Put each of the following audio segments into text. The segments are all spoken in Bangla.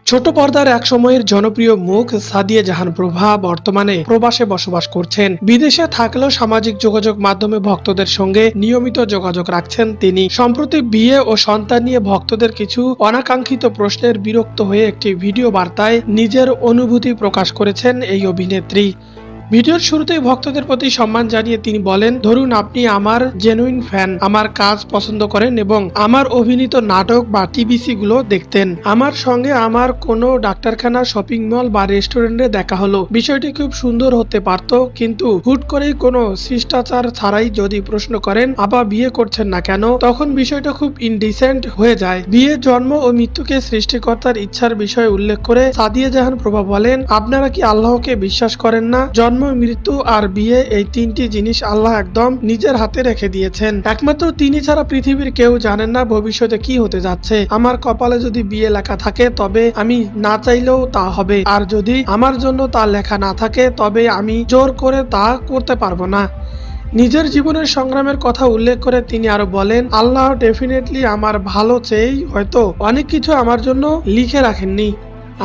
ছোট পর্দার এক সময়ের জনপ্রিয় মুখ সাদিয়া জাহান প্রভা বর্তমানে প্রবাসে বসবাস করছেন। বিদেশে থাকলেও সামাজিক যোগাযোগ মাধ্যমে ভক্তদের সঙ্গে নিয়মিত যোগাযোগ রাখছেন তিনি। সম্প্রতি বিয়ে ও সন্তান নিয়ে ভক্তদের কিছু অনাকাঙ্ক্ষিত প্রশ্নের বিরক্ত হয়ে একটি ভিডিও বার্তায় নিজের অনুভূতি প্রকাশ করেছেন এই অভিনেত্রী। ভিডিওর শুরুতেই ভক্তদের প্রতি সম্মান জানিয়ে তিনি বলেন, ধরুন আপনি আমার জেনুইন ফ্যান, আমার কাজ পছন্দ করেন এবং আমার অভিনীত নাটক বা টিভিসি গুলো দেখতেন। আমার সঙ্গে আমার কোনো ডাক্তারখানা, শপিং মল বা রেস্টুরেন্টে দেখা হলো। বিষয়টি খুব সুন্দর হতে পারত, কিন্তু হুট করেই কোনো শিষ্টাচার ছাড়াই যদি প্রশ্ন করেন আপা বিয়ে করছেন না কেন, তখন বিষয়টা খুব ইনডিসেন্ট হয়ে যায়। বিয়ে, জন্ম ও মৃত্যুকে সৃষ্টিকর্তার ইচ্ছার বিষয়ে উল্লেখ করে সাদিয়া জাহান প্রভা বলেন, আপনারা কি আল্লাহকে বিশ্বাস করেন না? জন্ম, মৃত্যু আর বিয়ে, এই তিনটি জিনিস আল্লাহ একদম নিজের হাতে রেখে দিয়েছেন। একমাত্র তিনি ছাড়া পৃথিবীর কেউ জানেন না ভবিষ্যতে কি হতে যাচ্ছে। আমার কপালে যদি বিয়ে লেখা থাকে তবে আমি না চাইলেও তা হবে, আর যদি আমার জন্য তা লেখা না থাকে তবে আমি জোর করে তা করতে পারবো না। নিজের জীবনের সংগ্রামের কথা উল্লেখ করে তিনি আরো বলেন, আল্লাহ ডেফিনেটলি আমার ভালো চেয়েই হয়তো অনেক কিছু আমার জন্য লিখে রাখেননি।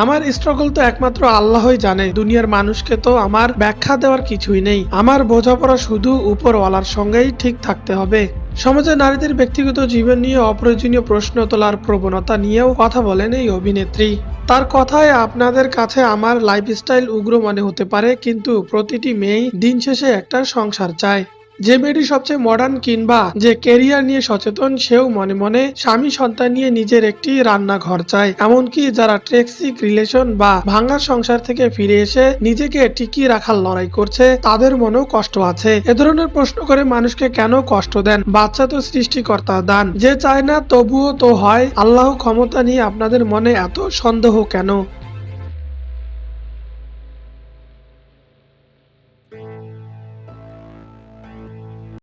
আমার স্ট্রাগল তো একমাত্র আল্লাহই জানে। দুনিয়ার মানুষকে তো আমার ব্যাখ্যা দেওয়ার কিছুই নেই। আমার বোঝাপড়া শুধু উপরওয়ালার সঙ্গেই ঠিক থাকতে হবে। সমাজে নারীদের ব্যক্তিগত জীবন নিয়ে অপ্রয়োজনীয় প্রশ্ন তোলার প্রবণতা নিয়েও কথা বলেন এই অভিনেত্রী। তার কথায়, আপনাদের কাছে আমার লাইফস্টাইল উগ্র মনে হতে পারে, কিন্তু প্রতিটি মেয়েই দিন শেষে একটা সংসার চায়। যে মেয়েটি সবচেয়ে মডার্ন কিংবা যে ক্যারিয়ার নিয়ে সচেতন, সেও মনে মনে স্বামী সন্তান নিয়ে নিজের একটি রান্নাঘর চায়। এমনকি যারা টক্সিক রিলেশন বা ভাঙা সংসার থেকে ফিরে এসে নিজেকে টিকিয়ে রাখার লড়াই করছে, তাদের মনেও কষ্ট আছে। এ ধরনের প্রশ্ন করে মানুষকে কেন কষ্ট দেন? বাচ্চা তো সৃষ্টিকর্তার দান, যে চায় না তবুও তো হয়। আল্লাহ ক্ষমতা নিয়ে আপনাদের মনে এত সন্দেহ কেন?